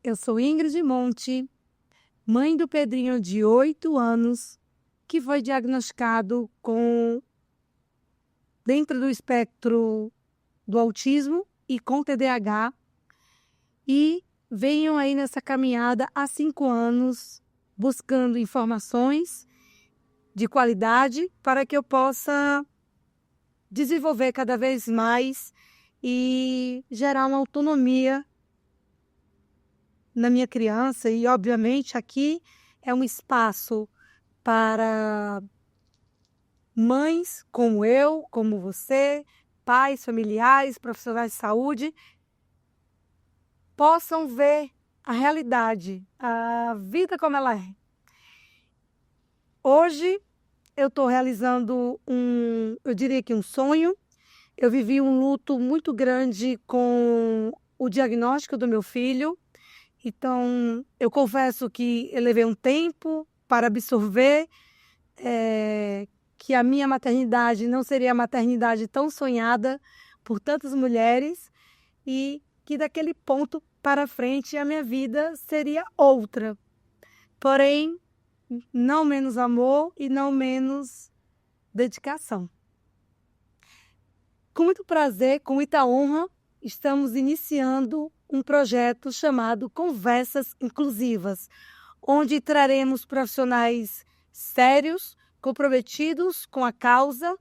Eu sou Ingrid Monte, mãe do Pedrinho de 8 anos, que foi diagnosticado dentro do espectro do autismo e com TDAH. E venho aí nessa caminhada há 5 anos, buscando informações de qualidade para que eu possa desenvolver cada vez mais e gerar uma autonomia na minha criança. E, obviamente, aqui é um espaço para mães como eu, como você, pais, familiares, profissionais de saúde, possam ver a realidade, a vida como ela é. Hoje eu estou realizando eu diria que um sonho. Eu vivi um luto muito grande com o diagnóstico do meu filho. Então, eu confesso que eu levei um tempo para absorver que a minha maternidade não seria a maternidade tão sonhada por tantas mulheres e que daquele ponto para frente a minha vida seria outra. Porém, não menos amor e não menos dedicação. Com muito prazer, com muita honra, estamos iniciando um projeto chamado Conversas Inclusivas, onde traremos profissionais sérios, comprometidos com a causa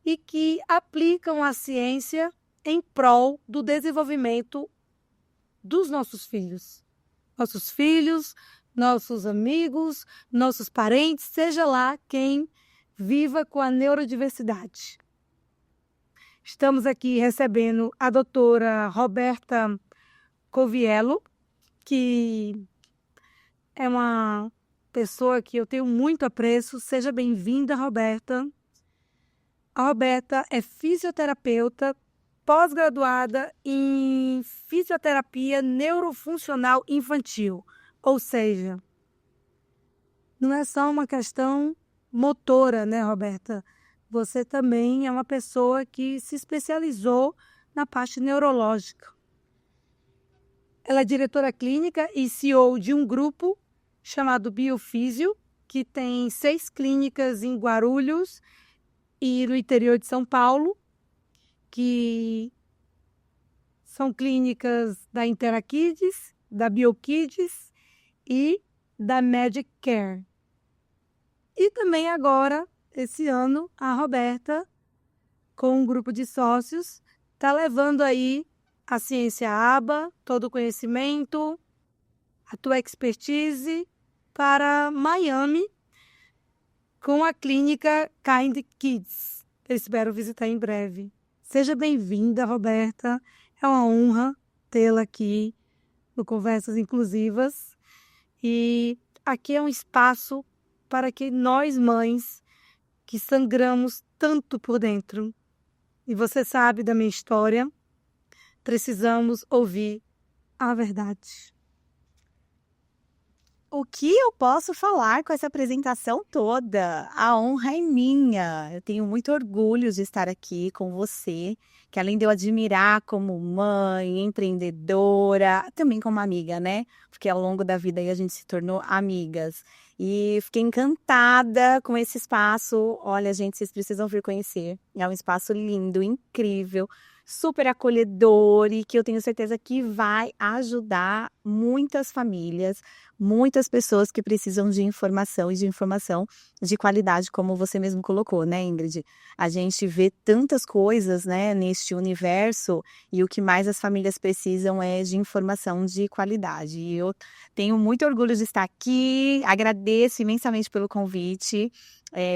e que aplicam a ciência em prol do desenvolvimento dos nossos filhos. Nossos amigos, nossos parentes, seja lá quem viva com a neurodiversidade. Estamos aqui recebendo a doutora Roberta Coviello, que é uma pessoa que eu tenho muito apreço. Seja bem-vinda, Roberta. A Roberta é fisioterapeuta, pós-graduada em fisioterapia neurofuncional infantil. Ou seja, não é só uma questão motora, né, Roberta? Você também é uma pessoa que se especializou na parte neurológica. Ela é diretora clínica e CEO de um grupo chamado Biofísio, que tem 6 clínicas em Guarulhos e no interior de São Paulo, que são clínicas da Interakids, da BioKids e da Magic Care. E também agora, esse ano, a Roberta, com um grupo de sócios, está levando aí a ciência ABA, todo o conhecimento, a tua expertise para Miami, com a clínica Kind Kids. Eu espero visitar em breve. Seja bem-vinda, Roberta. É uma honra tê-la aqui no Conversas Inclusivas. E aqui é um espaço para que nós, mães, que sangramos tanto por dentro, e você sabe da minha história, precisamos ouvir a verdade. O que eu posso falar com essa apresentação toda? A honra é minha. Eu tenho muito orgulho de estar aqui com você, que além de eu admirar como mãe, empreendedora, também como amiga, né? Porque ao longo da vida aí a gente se tornou amigas. E fiquei encantada com esse espaço. Olha, gente, vocês precisam vir conhecer. É um espaço lindo, incrível, super acolhedor e que eu tenho certeza que vai ajudar muitas famílias, muitas pessoas que precisam de informação e de informação de qualidade, como você mesmo colocou, né, Ingrid? A gente vê tantas coisas, né, neste universo e o que mais as famílias precisam é de informação de qualidade. E eu tenho muito orgulho de estar aqui, agradeço imensamente pelo convite.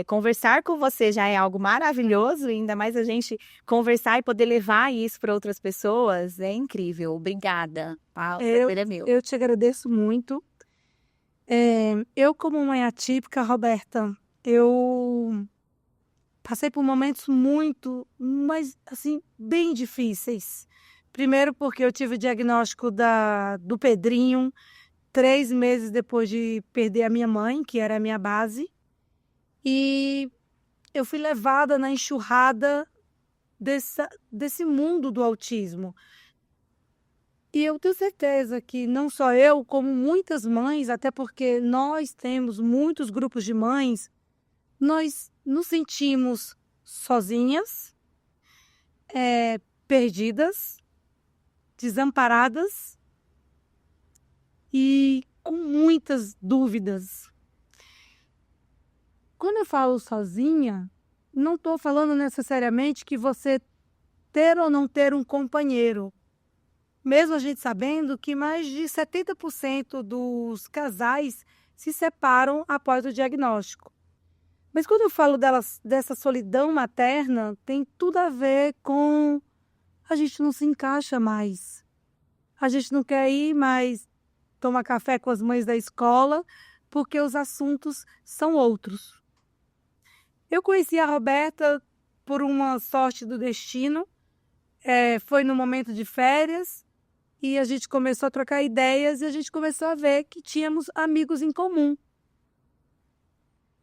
Conversar com você já é algo maravilhoso, ainda mais a gente conversar e poder levar isso para outras pessoas é incrível. Obrigada. O prazer é meu. Eu te agradeço muito. Eu, como mãe atípica, Roberta, eu passei por momentos muito, mas assim, bem difíceis. Primeiro porque eu tive o diagnóstico do Pedrinho 3 meses depois de perder a minha mãe, que era a minha base. E eu fui levada na enxurrada desse mundo do autismo. E eu tenho certeza que não só eu, como muitas mães, até porque nós temos muitos grupos de mães, nós nos sentimos sozinhas, perdidas, desamparadas e com muitas dúvidas. Quando eu falo sozinha, não estou falando necessariamente que você ter ou não ter um companheiro. Mesmo a gente sabendo que mais de 70% dos casais se separam após o diagnóstico. Mas quando eu falo dessa solidão materna, tem tudo a ver com a gente não se encaixa mais. A gente não quer ir mais tomar café com as mães da escola, porque os assuntos são outros. Eu conheci a Roberta por uma sorte do destino. Foi no momento de férias e a gente começou a trocar ideias e a gente começou a ver que tínhamos amigos em comum.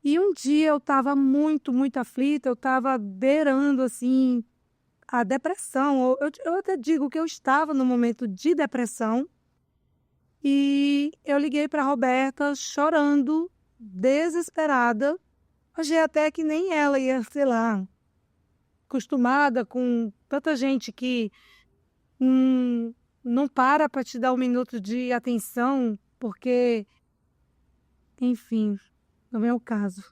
E um dia eu estava muito, muito aflita, eu estava beirando assim a depressão. Eu até digo que eu estava no momento de depressão e eu liguei para a Roberta chorando, desesperada. Achei até que nem ela ia, sei lá, acostumada com tanta gente que não para te dar um minuto de atenção, porque, enfim, não é o caso.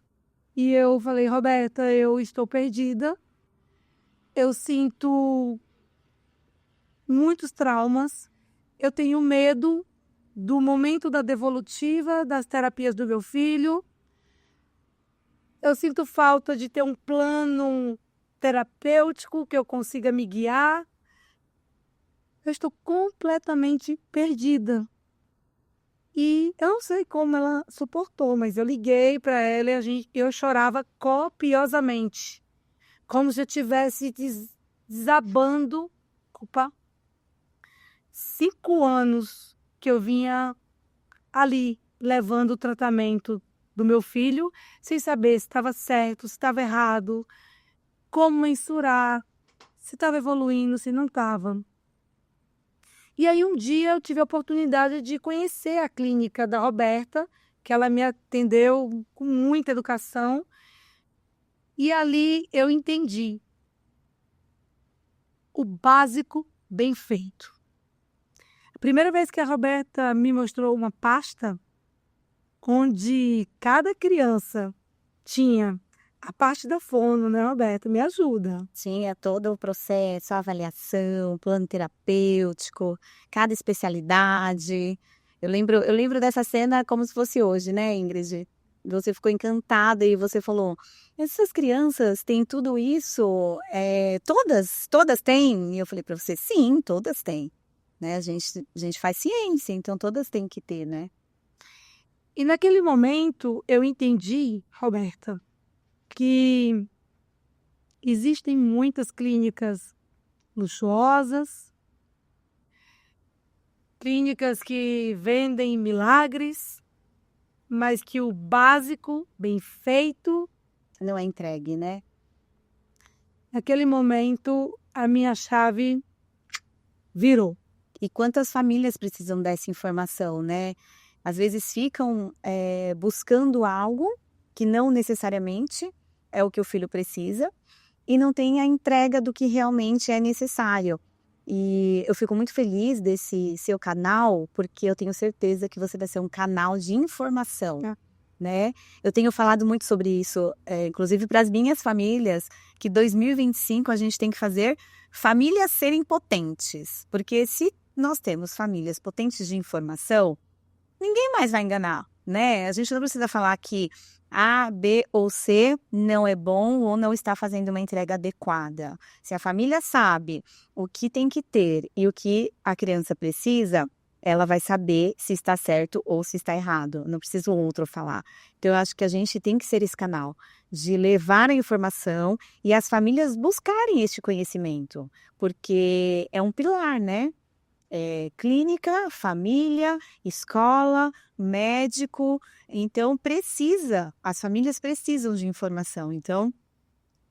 E eu falei, Roberta, eu estou perdida, eu sinto muitos traumas, eu tenho medo do momento da devolutiva, das terapias do meu filho, eu sinto falta de ter um plano terapêutico que eu consiga me guiar. Eu estou completamente perdida. E eu não sei como ela suportou, mas eu liguei para ela e eu chorava copiosamente, como se eu estivesse desabando. Opa, 5 anos que eu vinha ali levando o tratamento do meu filho, sem saber se estava certo, se estava errado, como mensurar, se estava evoluindo, se não estava. E aí um dia eu tive a oportunidade de conhecer a clínica da Roberta, que ela me atendeu com muita educação, e ali eu entendi o básico bem feito. A primeira vez que a Roberta me mostrou uma pasta onde cada criança tinha a parte da fono, né, Roberta? Me ajuda. Tinha todo o processo, a avaliação, plano terapêutico, cada especialidade. Eu lembro dessa cena como se fosse hoje, né, Ingrid? Você ficou encantada e você falou, essas crianças têm tudo isso? Todas têm? E eu falei para você, sim, todas têm. Né? A gente faz ciência, então todas têm que ter, né? E naquele momento eu entendi, Roberta, que existem muitas clínicas luxuosas, clínicas que vendem milagres, mas que o básico, bem feito, não é entregue, né? Naquele momento, a minha chave virou. E quantas famílias precisam dessa informação, né? Às vezes ficam buscando algo que não necessariamente é o que o filho precisa e não tem a entrega do que realmente é necessário. E eu fico muito feliz desse seu canal, porque eu tenho certeza que você vai ser um canal de informação, né? Eu tenho falado muito sobre isso, inclusive para as minhas famílias, que 2025 a gente tem que fazer famílias serem potentes, porque se nós temos famílias potentes de informação, ninguém mais vai enganar, né? A gente não precisa falar que A, B ou C não é bom ou não está fazendo uma entrega adequada. Se a família sabe o que tem que ter e o que a criança precisa, ela vai saber se está certo ou se está errado. Não precisa o outro falar. Então, eu acho que a gente tem que ser esse canal de levar a informação e as famílias buscarem este conhecimento, porque é um pilar, né? Clínica, família, escola, médico, então as famílias precisam de informação. Então,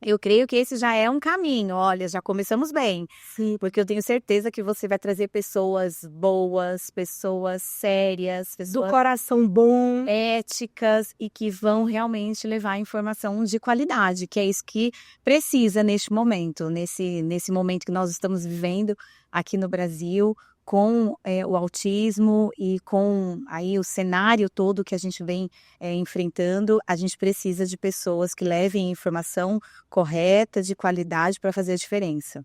Eu creio que esse já é um caminho. Olha, já começamos bem. Sim. Porque eu tenho certeza que você vai trazer pessoas boas, pessoas sérias, Do pessoas coração bom. éticas e que vão realmente levar informação de qualidade, que é isso que precisa neste momento, nesse momento que nós estamos vivendo aqui no Brasil, com o autismo e com aí o cenário todo que a gente vem enfrentando. A gente precisa de pessoas que levem informação correta, de qualidade, para fazer a diferença.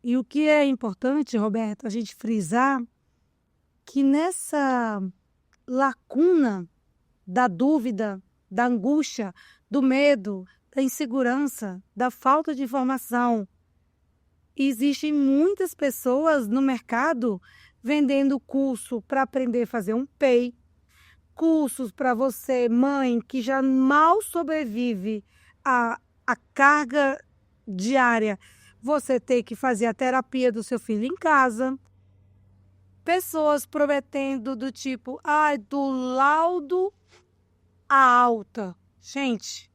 E o que é importante, Roberto, a gente frisar que nessa lacuna da dúvida, da angústia, do medo, da insegurança, da falta de informação, existem muitas pessoas no mercado vendendo curso para aprender a fazer um PEI, cursos para você, mãe, que já mal sobrevive à carga diária, você ter que fazer a terapia do seu filho em casa. Pessoas prometendo do tipo, do laudo à alta. Gente,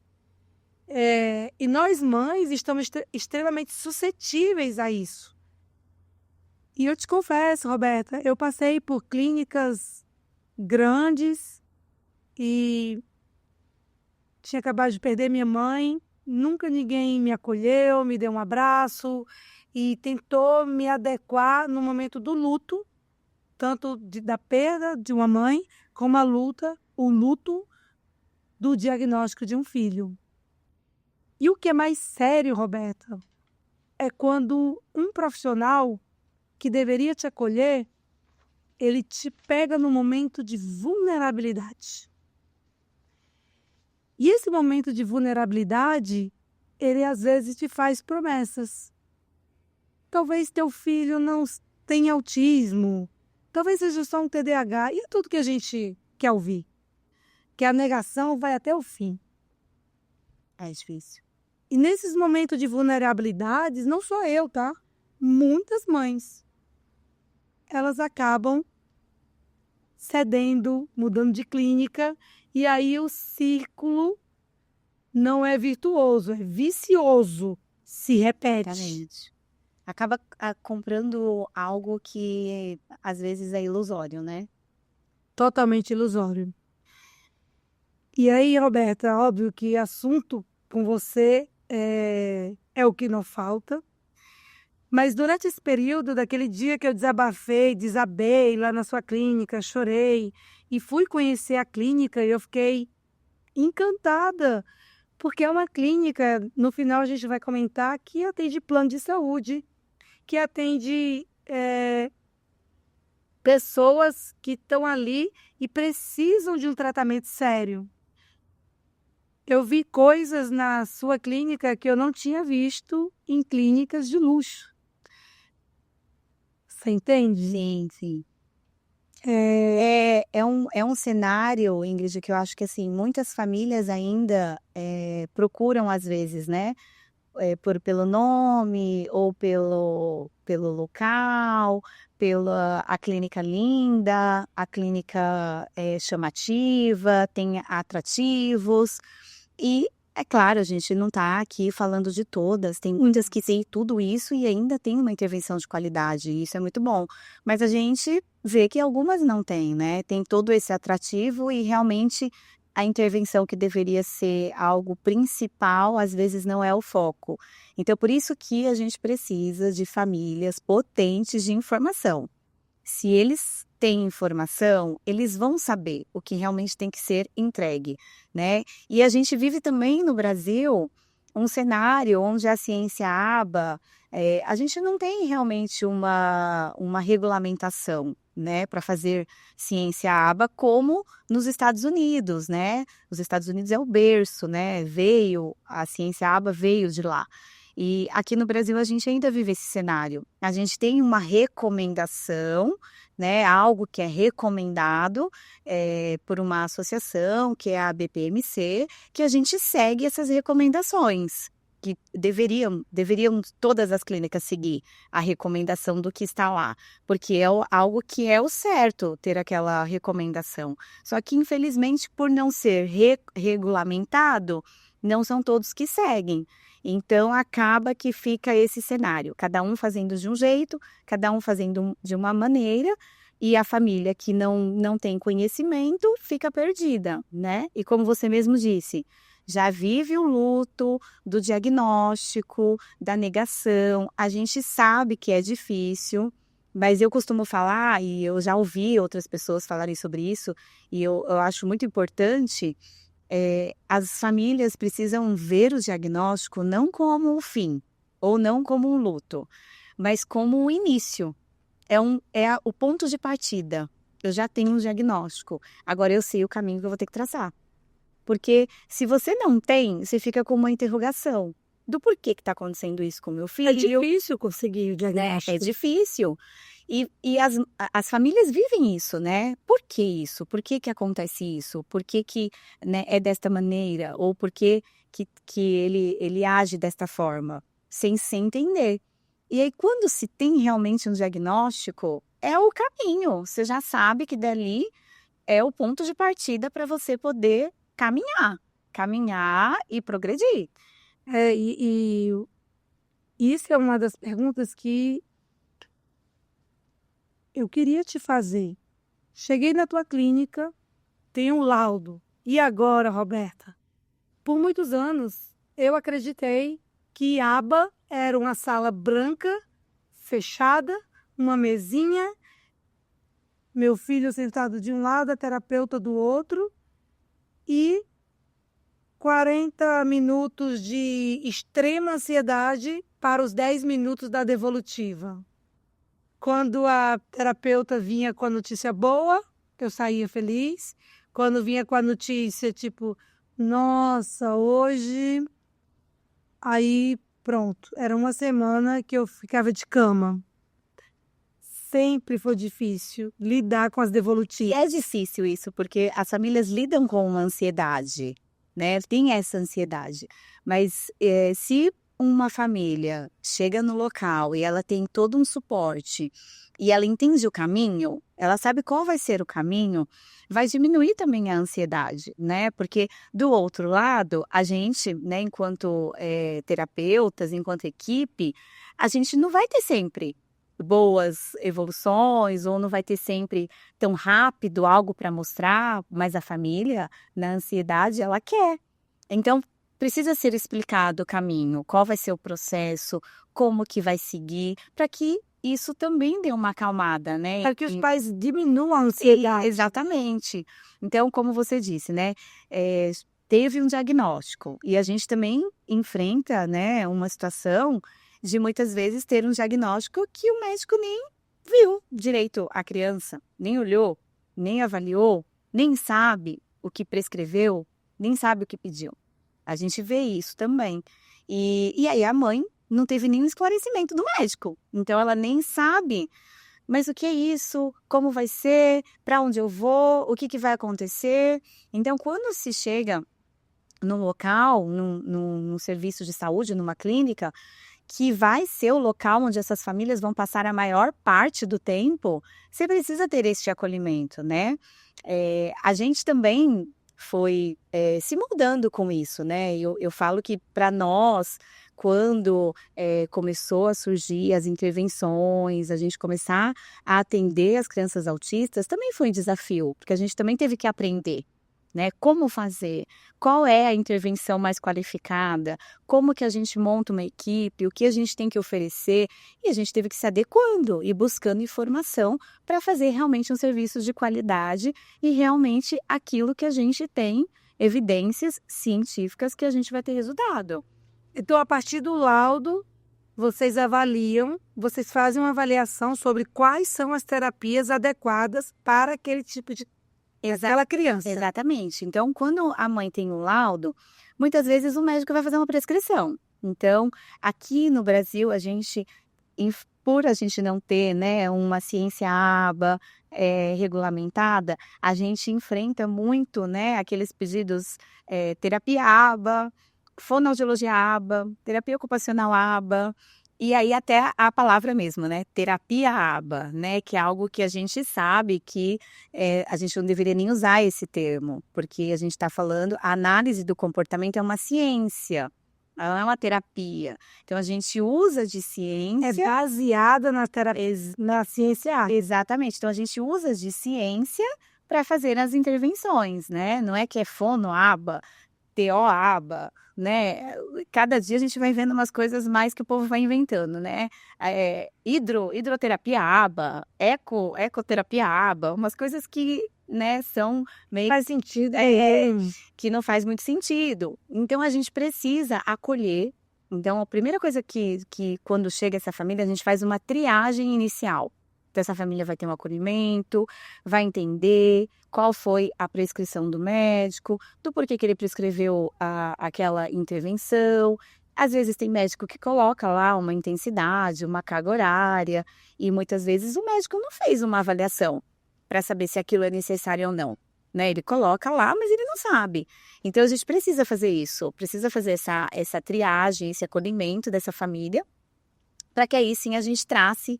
e nós mães estamos extremamente suscetíveis a isso. E eu te confesso, Roberta, eu passei por clínicas grandes e tinha acabado de perder minha mãe. Nunca ninguém me acolheu, me deu um abraço e tentou me adequar no momento do luto, tanto da perda de uma mãe, como o luto do diagnóstico de um filho. E o que é mais sério, Roberta, é quando um profissional que deveria te acolher, ele te pega no momento de vulnerabilidade. E esse momento de vulnerabilidade, ele às vezes te faz promessas. Talvez teu filho não tenha autismo, talvez seja só um TDAH, e é tudo que a gente quer ouvir. Que a negação vai até o fim. É difícil. E nesses momentos de vulnerabilidades, não sou eu, tá? Muitas mães, elas acabam cedendo, mudando de clínica, e aí o círculo não é virtuoso, é vicioso, se repete. Exatamente. Acaba comprando algo que às vezes é ilusório, né? Totalmente ilusório. E aí, Roberta, óbvio que assunto com você é o que não falta. Mas durante esse período, daquele dia que eu desabei lá na sua clínica, chorei e fui conhecer a clínica, e eu fiquei encantada, porque é uma clínica, no final a gente vai comentar, que atende plano de saúde, que atende pessoas que estão ali e precisam de um tratamento sério. Eu vi coisas na sua clínica que eu não tinha visto em clínicas de luxo. Você entende? Sim, sim. É um cenário, Ingrid, que eu acho que assim, muitas famílias ainda procuram às vezes, né? Pelo nome ou pelo local, pela a clínica linda, a clínica chamativa, tem atrativos. E é claro, a gente não está aqui falando de todas, tem muitas que têm tudo isso e ainda tem uma intervenção de qualidade, e isso é muito bom. Mas a gente vê que algumas não têm, né? Tem todo esse atrativo e realmente a intervenção que deveria ser algo principal, às vezes não é o foco. Então, por isso que a gente precisa de famílias potentes de informação. Se eles têm informação, eles vão saber o que realmente tem que ser entregue, né? E a gente vive também no Brasil um cenário onde a ciência aba, a gente não tem realmente uma regulamentação, né, para fazer ciência aba como nos Estados Unidos, né? Os Estados Unidos é o berço, né? A ciência aba veio de lá. E aqui no Brasil a gente ainda vive esse cenário. A gente tem uma recomendação, né, algo que é recomendado por uma associação, que é a BPMC, que a gente segue essas recomendações, que deveriam todas as clínicas seguir a recomendação do que está lá, porque é algo que é o certo ter aquela recomendação. Só que, infelizmente, por não ser regulamentado, não são todos que seguem. Então, acaba que fica esse cenário, cada um fazendo de um jeito, cada um fazendo de uma maneira, e a família que não tem conhecimento fica perdida, né? E como você mesmo disse, já vive o luto do diagnóstico, da negação, a gente sabe que é difícil, mas eu costumo falar, e eu já ouvi outras pessoas falarem sobre isso, e eu acho muito importante, as famílias precisam ver o diagnóstico não como o fim, ou não como um luto, mas como o início. O ponto de partida. Eu já tenho um diagnóstico, agora eu sei o caminho que eu vou ter que traçar. Porque se você não tem, você fica com uma interrogação do porquê que está acontecendo isso com o meu filho. É difícil conseguir o diagnóstico. É difícil. E as famílias vivem isso, né? Por que isso? Por que acontece isso? Por que, né, é desta maneira? Ou por que ele age desta forma? Sem se entender. E aí, quando se tem realmente um diagnóstico, é o caminho. Você já sabe que dali é o ponto de partida para você poder caminhar e progredir. E isso é uma das perguntas que eu queria te fazer. Cheguei na tua clínica, tem um laudo. E agora, Roberta? Por muitos anos, eu acreditei que aba era uma sala branca, fechada, uma mesinha, meu filho sentado de um lado, a terapeuta do outro, e 40 minutos de extrema ansiedade para os 10 minutos da devolutiva. Quando a terapeuta vinha com a notícia boa, eu saía feliz. Quando vinha com a notícia, tipo, nossa, hoje... Aí, pronto, era uma semana que eu ficava de cama. Sempre foi difícil lidar com as E devolutivas. é difícil isso, porque as famílias lidam com uma ansiedade, né? Tem essa ansiedade. Mas se uma família chega no local e ela tem todo um suporte e ela entende o caminho, ela sabe qual vai ser o caminho, vai diminuir também a ansiedade, né? Porque do outro lado, a gente, né, enquanto terapeutas, enquanto equipe, a gente não vai ter sempre boas evoluções ou não vai ter sempre tão rápido algo para mostrar, mas a família, na ansiedade, ela quer. Então, precisa ser explicado o caminho, qual vai ser o processo, como que vai seguir, para que isso também dê uma acalmada, né? Para que os pais diminuam a ansiedade. Exatamente. Então, como você disse, né? Teve um diagnóstico e a gente também enfrenta, né, uma situação de muitas vezes ter um diagnóstico que o médico nem viu direito a criança, nem olhou, nem avaliou, nem sabe o que prescreveu, nem sabe o que pediu. A gente vê isso também. E aí a mãe não teve nenhum esclarecimento do médico. Então ela nem sabe, mas o que é isso? Como vai ser? Para onde eu vou? O que vai acontecer? Então, quando se chega num local, num serviço de saúde, numa clínica, que vai ser o local onde essas famílias vão passar a maior parte do tempo, você precisa ter este acolhimento, né? A gente também foi se mudando com isso, né? Eu falo que para nós, quando começou a surgir as intervenções, a gente começar a atender as crianças autistas, também foi um desafio, porque a gente também teve que aprender, né? Como fazer? Qual é a intervenção mais qualificada? Como que a gente monta uma equipe? O que a gente tem que oferecer? E a gente teve que se adequando e buscando informação para fazer realmente um serviço de qualidade e realmente aquilo que a gente tem evidências científicas que a gente vai ter resultado. Então, a partir do laudo, vocês avaliam, vocês fazem uma avaliação sobre quais são as terapias adequadas para aquele tipo de aquela criança. Exatamente. Então, quando a mãe tem um laudo, muitas vezes o médico vai fazer uma prescrição. Então, aqui no Brasil, por a gente não ter, né, uma ciência aba regulamentada, a gente enfrenta muito, né, aqueles pedidos terapia aba, fonoaudiologia aba, terapia ocupacional aba. E aí até a palavra mesmo, né? Terapia aba, né? Que é algo que a gente sabe que a gente não deveria nem usar esse termo, porque a gente está falando, a análise do comportamento é uma ciência, ela não é uma terapia. Então a gente usa de É ciência. baseada na terapia, na ciência. Exatamente. Então a gente usa de ciência para fazer as intervenções, né? Não é que é fonoaba, TO-aba, né? Cada dia a gente vai vendo umas coisas mais que o povo vai inventando, né? Hidroterapia aba, ecoterapia aba, umas coisas que, né, são meio Faz sentido. que não faz muito sentido. Então a gente precisa acolher. Então a primeira coisa que quando chega essa família, a gente faz uma triagem inicial. Então essa família vai ter um acolhimento, vai entender qual foi a prescrição do médico, do porquê que ele prescreveu aquela intervenção. Às vezes tem médico que coloca lá uma intensidade, uma carga horária, e muitas vezes o médico não fez uma avaliação para saber se aquilo é necessário ou não, né? Ele coloca lá, mas ele não sabe. Então a gente precisa fazer isso, precisa fazer essa triagem, esse acolhimento dessa família, para que aí sim a gente trace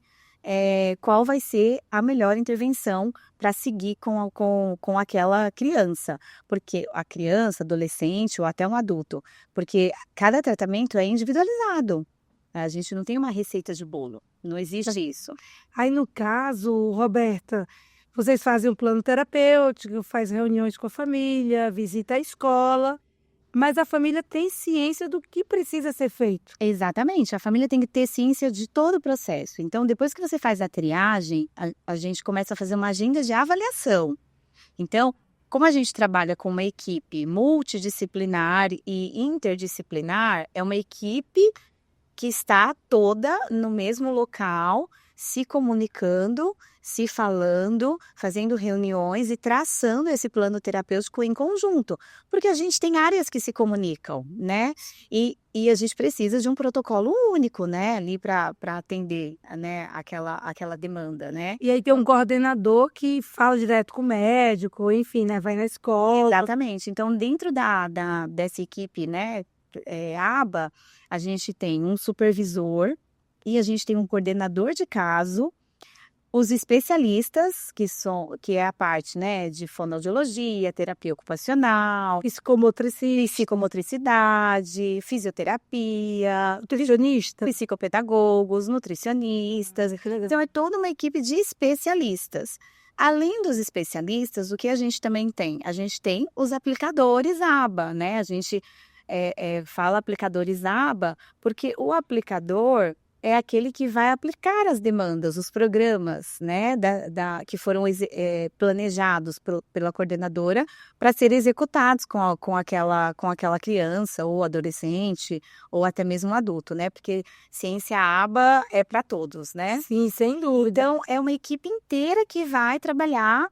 qual vai ser a melhor intervenção para seguir com aquela criança. Porque a criança, adolescente ou até um adulto, porque cada tratamento é individualizado. A gente não tem uma receita de bolo, não existe isso. Aí, no caso, Roberta, vocês fazem um plano terapêutico, faz reuniões com a família, visita a escola, mas a família tem ciência do que precisa ser feito. Exatamente, a família tem que ter ciência de todo o processo. Então, depois que você faz a triagem, a gente começa a fazer uma agenda de avaliação. Então, como a gente trabalha com uma equipe multidisciplinar e interdisciplinar, é uma equipe que está toda no mesmo local, se comunicando, se falando, fazendo reuniões e traçando esse plano terapêutico em conjunto. Porque a gente tem áreas que se comunicam, né? E a gente precisa de um protocolo único, né? Ali para atender, né? aquela demanda, né? E aí tem um coordenador que fala direto com o médico, enfim, né? Vai na escola. Exatamente. Então, dentro dessa equipe, né? ABA, a gente tem um supervisor e a gente tem um coordenador de caso, os especialistas, que é a parte, né, de fonoaudiologia, terapia ocupacional, psicomotricidade, fisioterapia, Nutricionista. psicopedagogos, nutricionistas. Então, é toda uma equipe de especialistas. Além dos especialistas, o que a gente também tem? A gente tem os aplicadores ABA, né? A gente fala aplicadores ABA porque o aplicador é aquele que vai aplicar as demandas, os programas, né, que foram planejados pela coordenadora para serem executados com aquela criança ou adolescente ou até mesmo adulto, né? Porque ciência ABA é para todos, né? Sim, sem dúvida. Então, é uma equipe inteira que vai trabalhar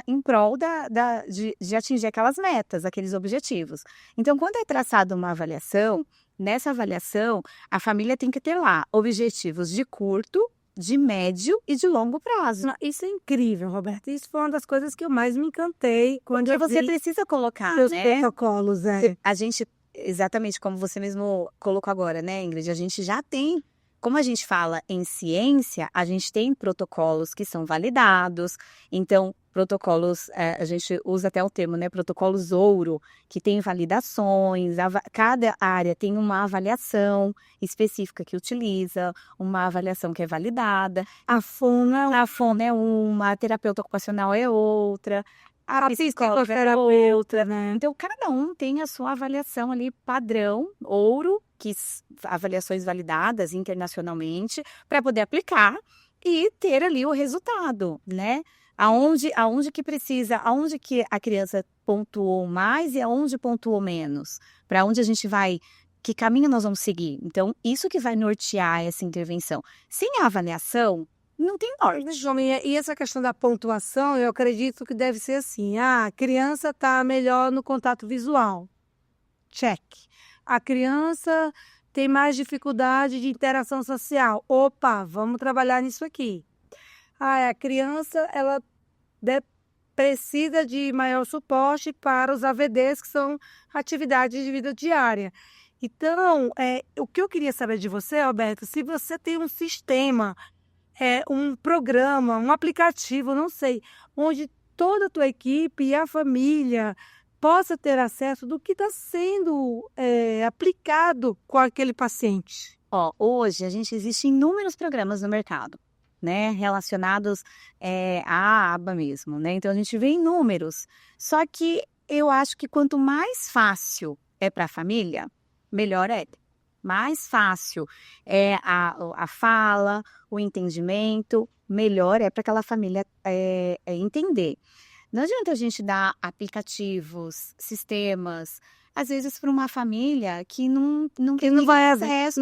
em prol de atingir aquelas metas, aqueles objetivos. Então, quando é traçada uma avaliação, nessa avaliação, a família tem que ter lá objetivos de curto, de médio e de longo prazo. Isso é incrível, Roberta. Isso foi uma das coisas que eu mais me encantei quando Porque eu você vi precisa colocar, seus né? protocolos. A gente, exatamente como você mesmo colocou agora, né, Ingrid? A gente já tem, como a gente fala em ciência, a gente tem protocolos que são validados. Então, protocolos, a gente usa até o termo, né? Protocolos ouro, que tem validações, cada área tem uma avaliação específica que utiliza, uma avaliação que é validada. A fono é uma, a terapeuta ocupacional é outra, a psicóloga é outra, né? Então, cada um tem a sua avaliação ali padrão, ouro, avaliações validadas internacionalmente, para poder aplicar e ter ali o resultado, né? Aonde que precisa, aonde que a criança pontuou mais e aonde pontuou menos, para onde a gente vai, que caminho nós vamos seguir. Então, isso que vai nortear essa intervenção. Sem a avaliação, não tem norte. E essa questão da pontuação, eu acredito que deve ser assim: a criança está melhor no contato visual. Check. A criança tem mais dificuldade de interação social. Opa, vamos trabalhar nisso aqui. A criança, ela precisa de maior suporte para os AVDs, que são atividades de vida diária. Então, o que eu queria saber de você, Alberto, se você tem um sistema, um programa, um aplicativo, não sei, onde toda a tua equipe e a família possa ter acesso do que está sendo aplicado com aquele paciente. Hoje existem inúmeros programas no mercado, né, relacionados à aba mesmo, né? Então a gente vê inúmeros. Só que eu acho que quanto mais fácil é para a família, melhor é. Mais fácil é a fala, o entendimento, melhor é para aquela família entender. Não adianta a gente dar aplicativos, sistemas, às vezes para uma família que não Que não vai acesso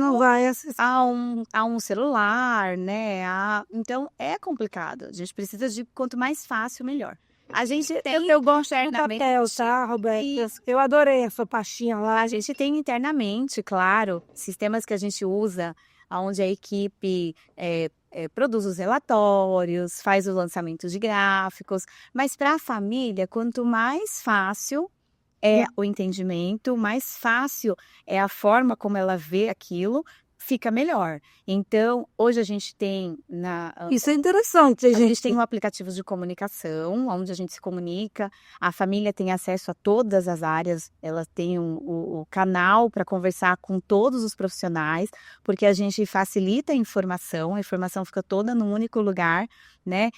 a um celular, né? Então é complicado. A gente precisa de quanto mais fácil, melhor. A gente tem Eu gosto do papel, tá, Roberta? Eu adorei a sua pastinha lá. A gente tem internamente, claro, sistemas que a gente usa, onde a equipe produz os relatórios, faz o lançamento de gráficos, mas para a família, quanto mais fácil é o entendimento, mais fácil é a forma como ela vê aquilo, fica melhor. Então, hoje a gente tem Isso é interessante, a gente tem um aplicativo de comunicação, onde a gente se comunica, a família tem acesso a todas as áreas, ela tem o canal para conversar com todos os profissionais, porque a gente facilita a informação fica toda num único lugar, né?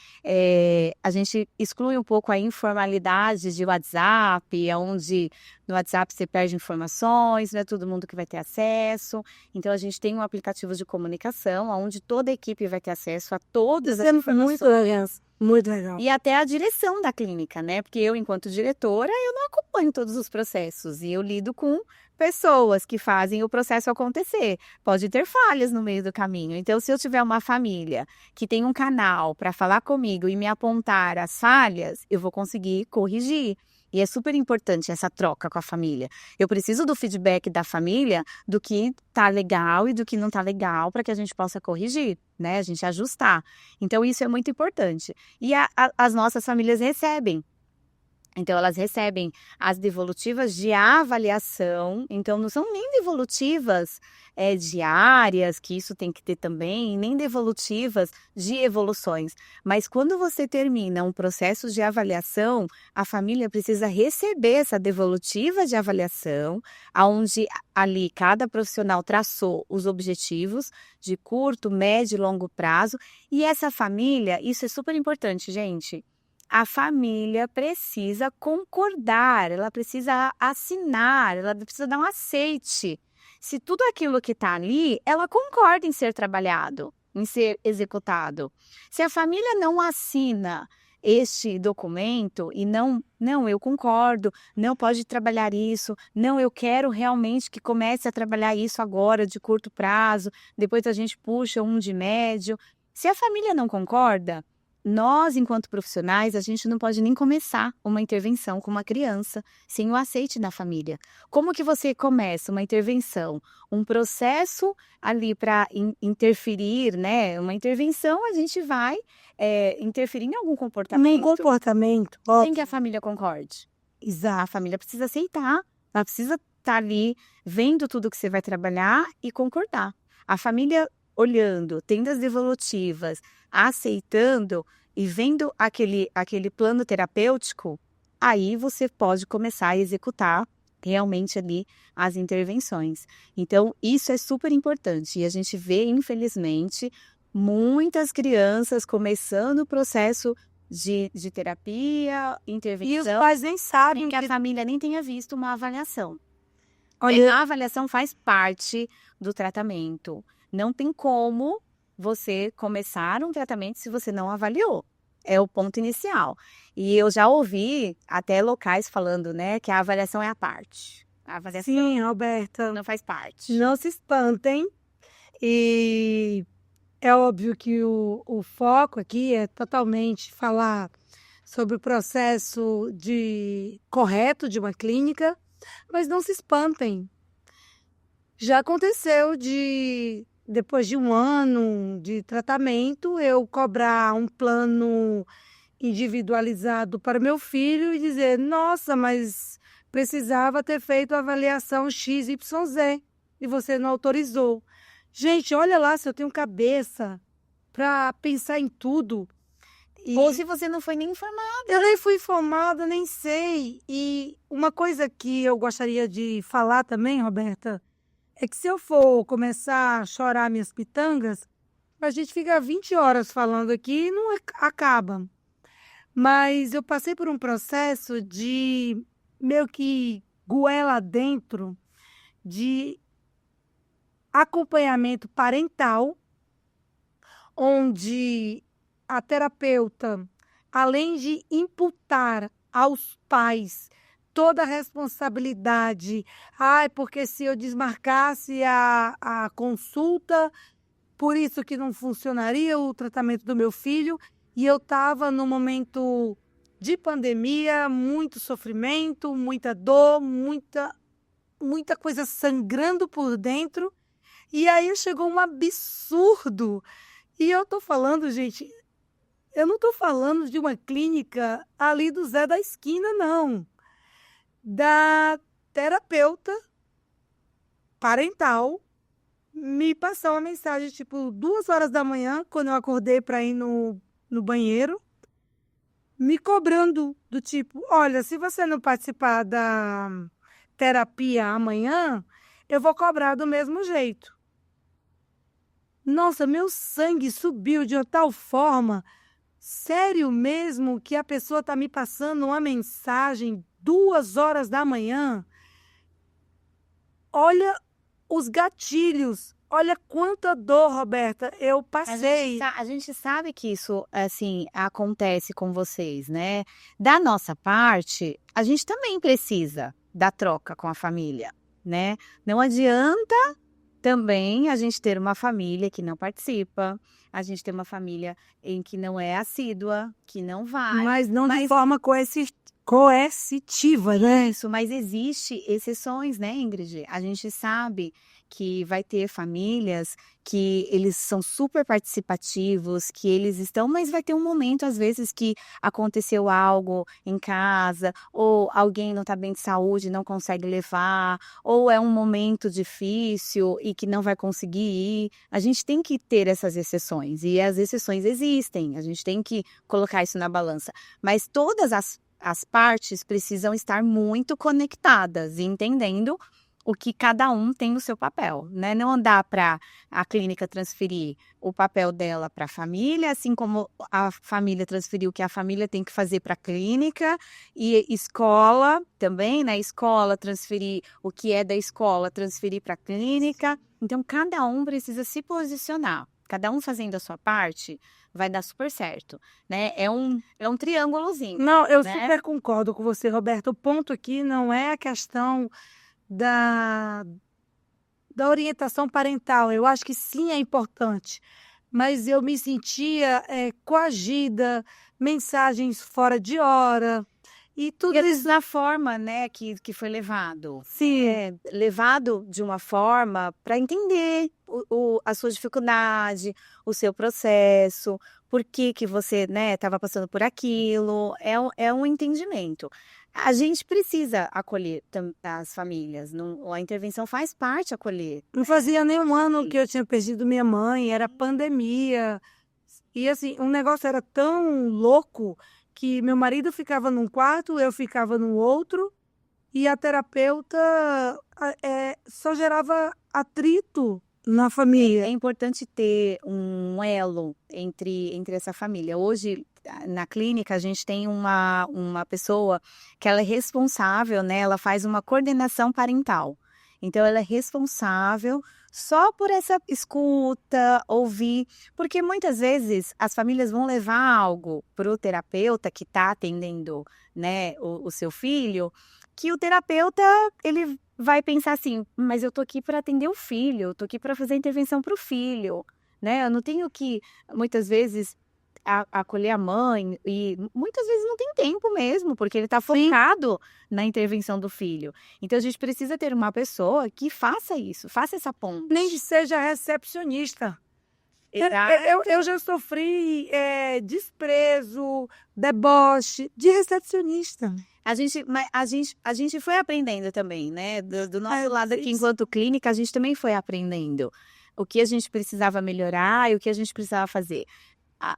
A gente exclui um pouco a informalidade de WhatsApp, onde no WhatsApp você perde informações, não é todo mundo que vai ter acesso. Então, a gente tem um aplicativo de comunicação, onde toda a equipe vai ter acesso a todas as informações. Muito legal, muito legal. E até a direção da clínica, né? Porque eu, enquanto diretora, eu não acompanho todos os processos. E eu lido com pessoas que fazem o processo acontecer. Pode ter falhas no meio do caminho. Então, se eu tiver uma família que tem um canal para falar comigo e me apontar as falhas, eu vou conseguir corrigir. E é super importante essa troca com a família. Eu preciso do feedback da família do que tá legal e do que não tá legal para que a gente possa corrigir, né? A gente ajustar. Então, isso é muito importante. E as nossas famílias recebem. Então, elas recebem as devolutivas de avaliação. Então, não são nem devolutivas diárias, que isso tem que ter também, nem devolutivas de evoluções. Mas quando você termina um processo de avaliação, a família precisa receber essa devolutiva de avaliação, onde ali cada profissional traçou os objetivos de curto, médio e longo prazo. E essa família, isso é super importante, gente. A família precisa concordar, ela precisa assinar, ela precisa dar um aceite. Se tudo aquilo que está ali, ela concorda em ser trabalhado, em ser executado. Se a família não assina este documento e não, eu concordo, não pode trabalhar isso, não, eu quero realmente que comece a trabalhar isso agora de curto prazo, depois a gente puxa um de médio. Se a família não concorda, nós, enquanto profissionais, a gente não pode nem começar uma intervenção com uma criança sem o aceite da família. Como que você começa uma intervenção, um processo ali para interferir, né? Uma intervenção, a gente vai interferir em algum comportamento. Um comportamento, sem que a família concorde. Exato. A família precisa aceitar, ela precisa estar ali vendo tudo que você vai trabalhar e concordar. A família olhando, tendo as devolutivas, aceitando e vendo aquele plano terapêutico, aí você pode começar a executar realmente ali as intervenções. Então, isso é super importante. E a gente vê, infelizmente, muitas crianças começando o processo de terapia, intervenção. E os pais nem sabem que a família nem tenha visto uma avaliação. Olha, A avaliação faz parte do tratamento. Não tem como você começar um tratamento se você não avaliou. É o ponto inicial. E eu já ouvi até locais falando, né, que a avaliação é a parte. A avaliação sim, Roberta, não faz parte. não se espantem. E é óbvio que o foco aqui é totalmente falar sobre o processo correto de uma clínica, mas não se espantem. Já aconteceu depois de um ano de tratamento, eu cobrar um plano individualizado para meu filho e dizer, nossa, mas precisava ter feito a avaliação XYZ e você não autorizou. Gente, olha lá se eu tenho cabeça para pensar em tudo. Ou se você não foi nem informada. Eu nem fui informada, nem sei. E uma coisa que eu gostaria de falar também, Roberta, é que se eu for começar a chorar minhas pitangas, a gente fica 20 horas falando aqui e não acaba. Mas eu passei por um processo de meio que goela dentro de acompanhamento parental, onde a terapeuta, além de imputar aos pais toda a responsabilidade, porque se eu desmarcasse a consulta, por isso que não funcionaria o tratamento do meu filho, e eu estava num momento de pandemia, muito sofrimento, muita dor, muita coisa sangrando por dentro, e aí chegou um absurdo. E eu tô falando, gente, eu não tô falando de uma clínica ali do Zé da esquina, não. Da terapeuta parental me passou uma mensagem, tipo, 2 horas da manhã, quando eu acordei para ir no banheiro, me cobrando do tipo, olha, se você não participar da terapia amanhã, eu vou cobrar do mesmo jeito. Nossa, meu sangue subiu de uma tal forma, sério mesmo, que a pessoa está me passando uma mensagem 2 horas da manhã? Olha os gatilhos, olha quanta dor, Roberta, eu passei. A gente sabe que isso, assim, acontece com vocês, né? Da nossa parte, a gente também precisa da troca com a família, né? Não adianta também a gente ter uma família que não participa, a gente ter uma família em que não é assídua, que não vai. Mas não de forma coercitiva, né? Isso, mas existe exceções, né, Ingrid? A gente sabe que vai ter famílias que eles são super participativos, que eles estão, mas vai ter um momento, às vezes, que aconteceu algo em casa, ou alguém não está bem de saúde, não consegue levar, ou é um momento difícil e que não vai conseguir ir. A gente tem que ter essas exceções, e as exceções existem, a gente tem que colocar isso na balança. Mas todas as partes precisam estar muito conectadas e entendendo o que cada um tem no seu papel, né? Não dá para a clínica transferir o papel dela para a família, assim como a família transferir o que a família tem que fazer para a clínica, e escola também, né? Escola transferir o que é da escola, transferir para a clínica. Então, cada um precisa se posicionar. Cada um fazendo a sua parte, vai dar super certo, né? É um triângulozinho. Não, eu né? super concordo com você, Roberto. O ponto aqui não é a questão da orientação parental. Eu acho que sim, é importante, mas eu me sentia coagida, mensagens fora de hora, e tudo isso na forma, né, que foi levado. Sim. Levado de uma forma para entender a sua dificuldade, o seu processo, por que você, né, estava passando por aquilo. É um entendimento. A gente precisa acolher as famílias. A intervenção faz parte acolher. Não fazia nem um ano que eu tinha perdido minha mãe, era pandemia. E assim, o negócio era tão louco que meu marido ficava num quarto, eu ficava no outro, e a terapeuta só gerava atrito na família. É importante ter um elo entre essa família. Hoje, na clínica, a gente tem uma pessoa que ela é responsável, né? Ela faz uma coordenação parental. Então, ela é responsável só por essa escuta, ouvir, porque muitas vezes as famílias vão levar algo para o terapeuta que está atendendo, né, o seu filho, que o terapeuta, ele vai pensar assim, mas eu tô aqui para atender o filho, eu tô aqui para fazer intervenção para o filho, né? Eu não tenho que, muitas vezes, acolher a mãe, e muitas vezes não tem tempo mesmo, porque ele está focado na intervenção do filho. Então, a gente precisa ter uma pessoa que faça isso, faça essa ponte. Nem que seja recepcionista. Eu já sofri desprezo, deboche de recepcionista. A gente foi aprendendo também, né? Do nosso lado aqui, enquanto clínica, a gente também foi aprendendo o que a gente precisava melhorar e o que a gente precisava fazer.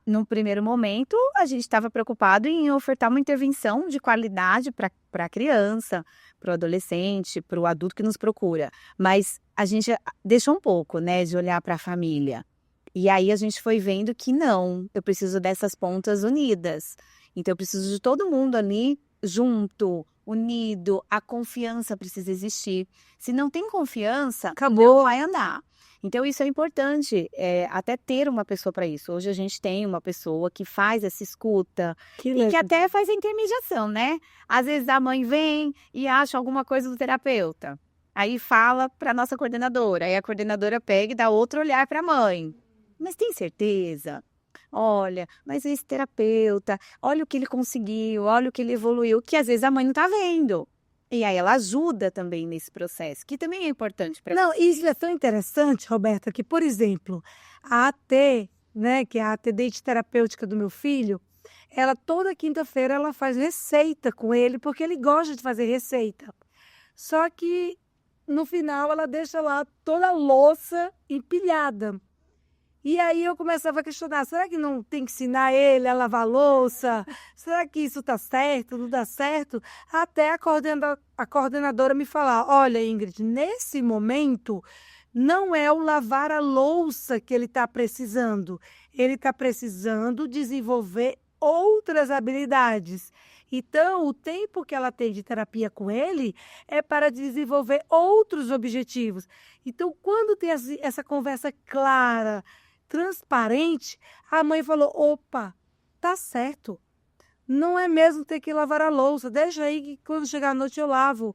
No primeiro momento, a gente estava preocupado em ofertar uma intervenção de qualidade para a criança, para o adolescente, para o adulto que nos procura. Mas a gente deixou um pouco, né, de olhar para a família. E aí a gente foi vendo que não, eu preciso dessas pontas unidas. Então eu preciso de todo mundo ali junto, unido, a confiança precisa existir. Se não tem confiança, não vai andar. Então isso é importante, até ter uma pessoa para isso. Hoje a gente tem uma pessoa que faz essa escuta e que até faz a intermediação, né? Às vezes a mãe vem e acha alguma coisa do terapeuta. Aí fala para nossa coordenadora, aí a coordenadora pega e dá outro olhar para a mãe. Mas tem certeza? Olha, mas esse terapeuta, olha o que ele conseguiu, olha o que ele evoluiu, que às vezes a mãe não está vendo. E aí ela ajuda também nesse processo, que também é importante para... Não, isso é tão interessante, Roberta, que, por exemplo, a AT, né, que é a atendente terapêutica do meu filho, ela toda quinta-feira ela faz receita com ele, porque ele gosta de fazer receita. Só que no final ela deixa lá toda a louça empilhada. E aí eu começava a questionar, será que não tem que ensinar ele a lavar a louça? Será que isso está certo, não dá certo? Até a coordenadora me falar, olha, Ingrid, nesse momento não é o lavar a louça que ele está precisando. Ele está precisando desenvolver outras habilidades. Então, o tempo que ela tem de terapia com ele é para desenvolver outros objetivos. Então, quando tem essa conversa clara, transparente, a mãe falou, opa, tá certo. Não é mesmo ter que lavar a louça. Deixa aí que quando chegar a noite eu lavo.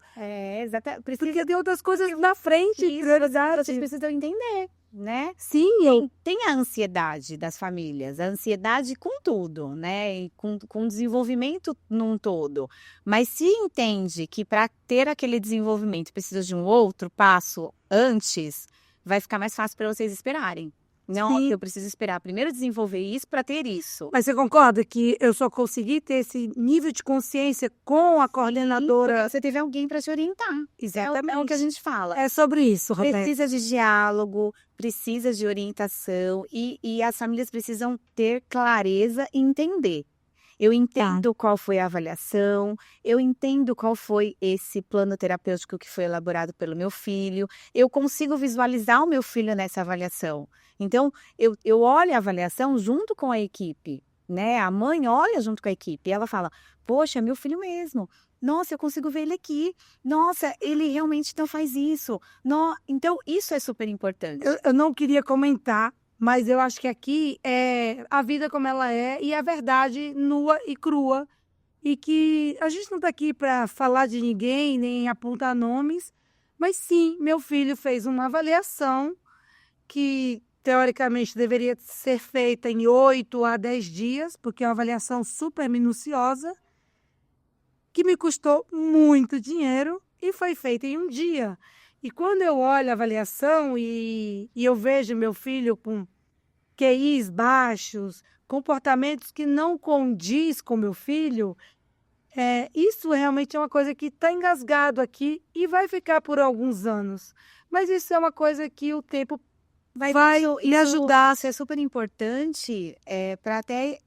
Exatamente. Porque tem outras coisas na frente, prioridade. Vocês precisam entender, né? Sim, tem a ansiedade das famílias, a ansiedade com tudo, né? E com o desenvolvimento num todo. Mas se entende que para ter aquele desenvolvimento precisa de um outro passo antes, vai ficar mais fácil para vocês esperarem. Não, eu preciso esperar primeiro desenvolver isso para ter isso. Mas você concorda que eu só consegui ter esse nível de consciência com a coordenadora? Você teve alguém para te orientar. Exatamente. É o que a gente fala. É sobre isso, Roberta. Precisa de diálogo, precisa de orientação e as famílias precisam ter clareza e entender. Eu entendo qual foi a avaliação, eu entendo qual foi esse plano terapêutico que foi elaborado pelo meu filho, eu consigo visualizar o meu filho nessa avaliação. Então, eu olho a avaliação junto com a equipe, né? A mãe olha junto com a equipe e ela fala, poxa, é meu filho mesmo. Nossa, eu consigo ver ele aqui. Nossa, ele realmente não faz isso. Então, isso é super importante. Eu não queria comentar, mas eu acho que aqui é a vida como ela é e a verdade nua e crua. E que a gente não está aqui para falar de ninguém, nem apontar nomes, mas sim, meu filho fez uma avaliação que teoricamente deveria ser feita em 8 a 10 dias, porque é uma avaliação super minuciosa, que me custou muito dinheiro e foi feita em um dia. E quando eu olho a avaliação e eu vejo meu filho com QIs baixos, comportamentos que não condiz com meu filho, isso realmente é uma coisa que está engasgado aqui e vai ficar por alguns anos. Mas isso é uma coisa que o tempo vai me ajudar. Isso é super importante para até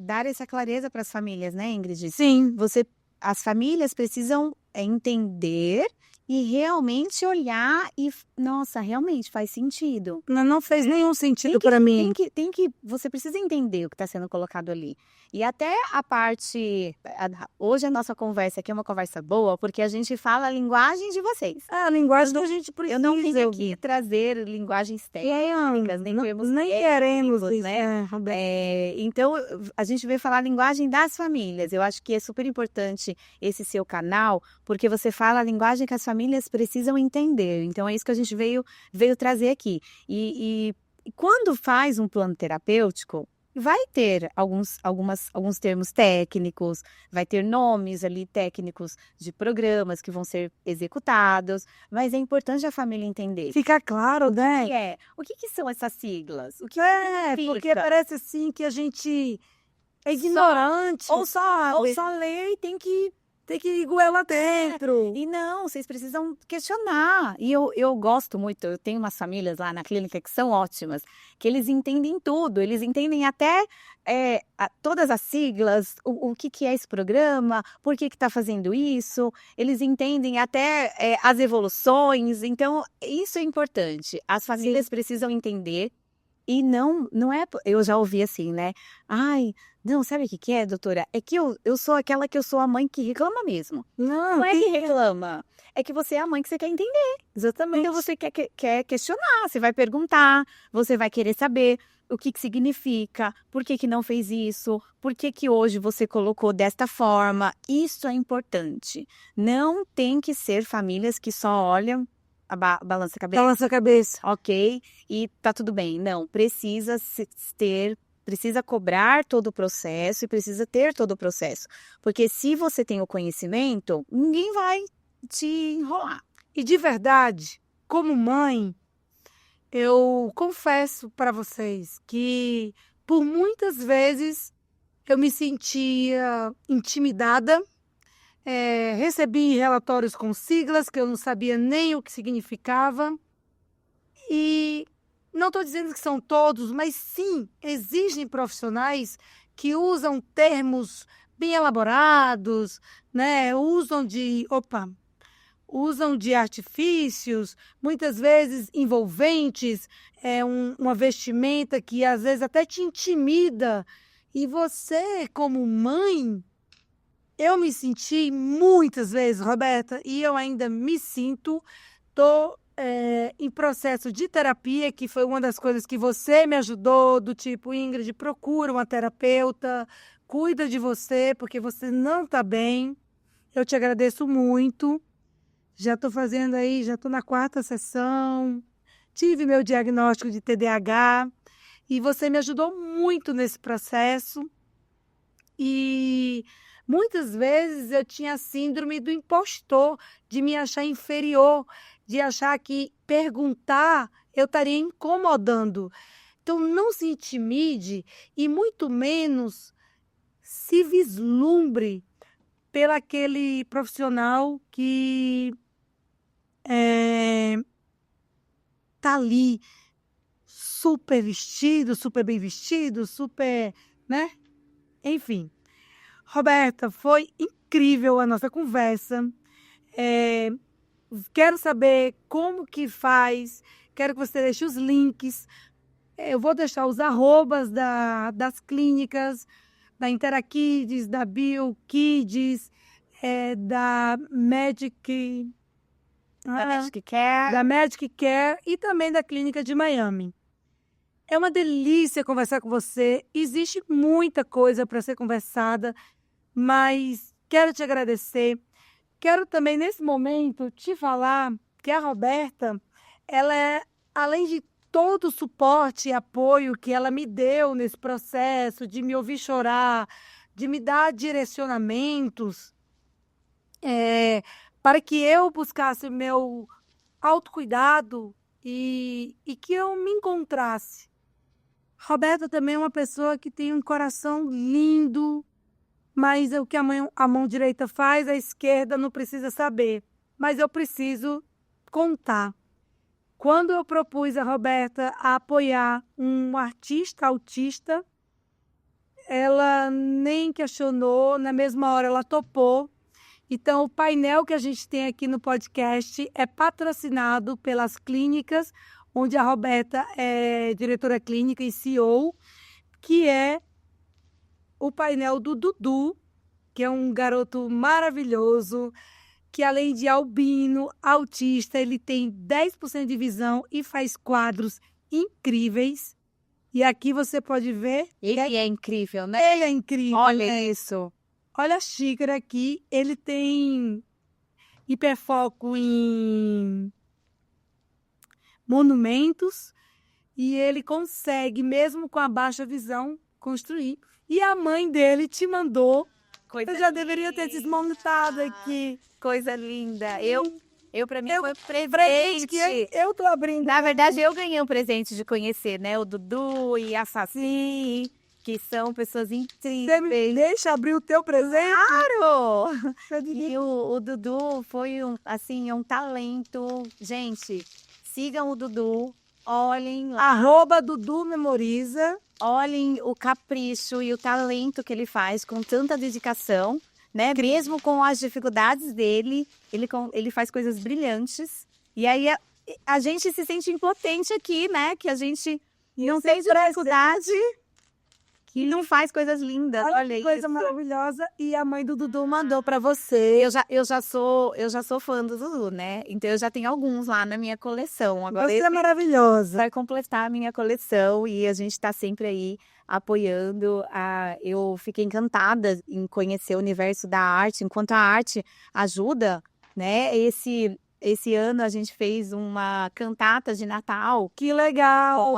dar essa clareza para as famílias, né, Ingrid? Sim. As famílias precisam entender e realmente olhar e, nossa, realmente faz sentido. Não fez nenhum sentido para mim. Você precisa entender o que está sendo colocado ali. E até a parte... Hoje a nossa conversa aqui é uma conversa boa, porque a gente fala a linguagem de vocês. A linguagem que a gente precisa. Eu não vim aqui trazer linguagens técnicas, nem termos nem queremos técnicos, isso, né? Então, a gente veio falar a linguagem das famílias. Eu acho que é super importante esse seu canal, porque você fala a linguagem que as famílias precisam entender. Então, é isso que a gente veio trazer aqui. E quando faz um plano terapêutico, vai ter alguns termos técnicos, vai ter nomes ali técnicos de programas que vão ser executados, mas é importante a família entender. Fica claro, né? O que são essas siglas? O que porque parece assim que a gente é ignorante. Ou só lê e tem que tem que ir goela dentro. E não, vocês precisam questionar. E eu gosto muito, eu tenho umas famílias lá na clínica que são ótimas, que eles entendem tudo, eles entendem até todas as siglas, o que é esse programa, por que está fazendo isso, eles entendem até as evoluções, então isso é importante. As famílias precisam entender. E não é, eu já ouvi assim, né? Ai, não, sabe o que é, doutora? É que eu sou aquela que eu sou a mãe que reclama mesmo. Não é que reclama, é que você é a mãe que você quer entender. Exatamente. Então você quer questionar, você vai perguntar, você vai querer saber o que significa, por que não fez isso, por que hoje você colocou desta forma. Isso é importante. Não tem que ser famílias que só olham balança a cabeça. Balança a cabeça. Ok, e tá tudo bem. Não, precisa cobrar todo o processo e precisa ter todo o processo. Porque se você tem o conhecimento, ninguém vai te enrolar. E de verdade, como mãe, eu confesso para vocês que por muitas vezes eu me sentia intimidada. Recebi relatórios com siglas que eu não sabia nem o que significava. E não estou dizendo que são todos, mas sim, existem profissionais que usam termos bem elaborados, né? Usam de artifícios, muitas vezes envolventes, uma vestimenta que às vezes até te intimida. E você, como mãe, eu me senti muitas vezes, Roberta, e eu ainda me sinto, estou em processo de terapia, que foi uma das coisas que você me ajudou, do tipo, Ingrid, procura uma terapeuta, cuida de você, porque você não está bem. Eu te agradeço muito. Já estou fazendo aí, já estou na 4ª sessão, tive meu diagnóstico de TDAH, e você me ajudou muito nesse processo. E muitas vezes eu tinha a síndrome do impostor, de me achar inferior, de achar que perguntar eu estaria incomodando. Então, não se intimide e muito menos se vislumbre pelo aquele profissional que está ali super vestido, super bem vestido, super, né? Enfim. Roberta, foi incrível a nossa conversa. Quero saber como que faz, quero que você deixe os links. Eu vou deixar os arrobas das clínicas, da Interakids, da BioKids, da Magic Care. Da Magic Care e também da Clínica de Miami. É uma delícia conversar com você. Existe muita coisa para ser conversada, mas quero te agradecer. Quero também, nesse momento, te falar que a Roberta, ela além de todo o suporte e apoio que ela me deu nesse processo, de me ouvir chorar, de me dar direcionamentos, para que eu buscasse o meu autocuidado e que eu me encontrasse. Roberta também é uma pessoa que tem um coração lindo, mas o que a mão direita faz, a esquerda não precisa saber. Mas eu preciso contar. Quando eu propus a Roberta a apoiar um artista autista, ela nem questionou, na mesma hora ela topou. Então, o painel que a gente tem aqui no podcast é patrocinado pelas clínicas, onde a Roberta é diretora clínica e CEO, que é o painel do Dudu, que é um garoto maravilhoso, que além de albino, autista, ele tem 10% de visão e faz quadros incríveis. E aqui você pode ver... Ele é incrível, né? Ele é incrível. Olha isso. Olha a xícara aqui, ele tem hiperfoco em monumentos e ele consegue, mesmo com a baixa visão, construir. E a mãe dele te mandou. Eu já deveria ter desmontado aqui. Coisa linda. Para mim foi presente presente. que eu tô abrindo. Na verdade, eu ganhei um presente de conhecer, né? O Dudu e a Saci, que são pessoas Você me incríveis. deixa abrir o teu presente? Claro! E o Dudu foi um talento. Gente, sigam o Dudu, olhem @Dudu Memoriza. olhem o capricho e o talento que ele faz com tanta dedicação, né? Mesmo com as dificuldades dele, ele faz coisas brilhantes. E aí a gente se sente impotente aqui, né? Que a gente não tem dificuldade e não faz coisas lindas. Olha que coisa isso. maravilhosa. E a mãe do Dudu mandou para você. Eu já sou fã do Dudu, né? Então eu já tenho alguns lá na minha coleção. Agora Você é esse maravilhosa. vai completar a minha coleção e a gente está sempre aí apoiando. Eu fiquei encantada em conhecer o universo da arte, enquanto a arte ajuda, né? Esse ano a gente fez uma cantata de Natal Que legal.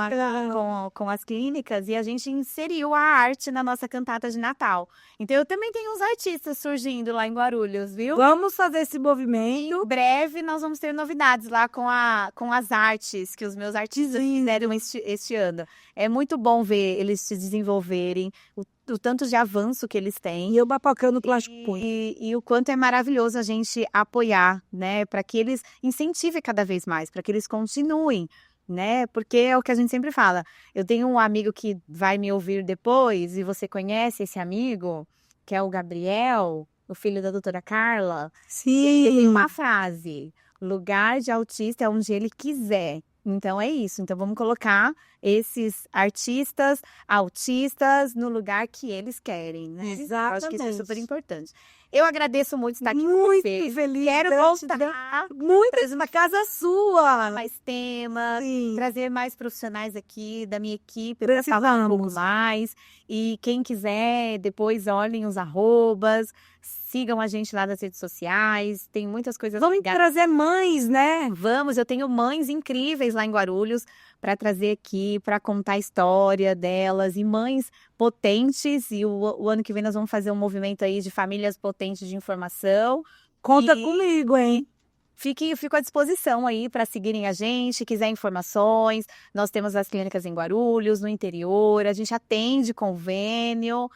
com as clínicas e a gente inseriu a arte na nossa cantata de Natal. Então eu também tenho uns artistas surgindo lá em Guarulhos, viu? Vamos fazer esse Em movimento. breve nós vamos ter novidades lá com as artes que os meus artistas fizeram este ano. É muito bom ver eles se desenvolverem, o tanto de avanço que eles têm. E eu papocando plástico punho. E o quanto é maravilhoso a gente apoiar, né? Para que eles incentivem cada vez mais, para que eles continuem, né? Porque é o que a gente sempre fala. Eu tenho um amigo que vai me ouvir depois, e você conhece esse amigo, que é o Gabriel, o filho da doutora Carla. Tem Sim. uma frase: lugar de autista é onde ele quiser. Então é isso. Então vamos colocar esses artistas, autistas no lugar que eles querem, né? Eu acho que isso é super Exatamente. importante. Eu agradeço muito estar aqui com Muito você. feliz. Quero Deus te voltar Muito na casa sua. mais temas, Sim. trazer mais profissionais aqui da minha equipe para falar um pouco Precisamos. mais. E quem quiser, depois olhem os arrobas, sigam a gente lá nas redes sociais. Tem muitas coisas Vamos legais. trazer mães, né? Vamos, eu tenho mães incríveis lá em Guarulhos para trazer aqui, para contar a história delas, e mães potentes. E o ano que vem nós vamos fazer um movimento aí de famílias potentes de informação. Conta E- comigo, hein? Fico à disposição aí para seguirem a gente, quiser informações. Nós temos as clínicas em Guarulhos, no interior, a gente atende convênio,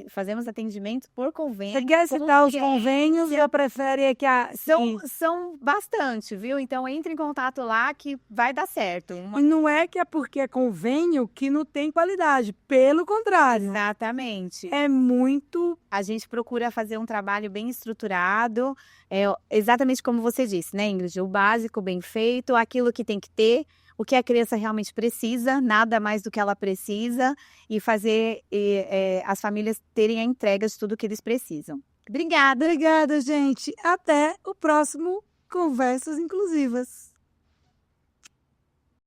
fazemos atendimento por convênio. Você quer citar os que convênios ou prefere que a... são bastante, viu? Então entre em contato lá que vai dar certo. E não é que é porque é convênio que não tem qualidade. Pelo contrário. Exatamente. É muito... A gente procura fazer um trabalho bem estruturado, exatamente como você disse, né, Ingrid? O básico bem feito, aquilo que tem que ter, o que a criança realmente precisa, nada mais do que ela precisa, e fazer as famílias terem a entrega de tudo que eles precisam. Obrigada! Obrigada, gente. Até o próximo Conversas Inclusivas.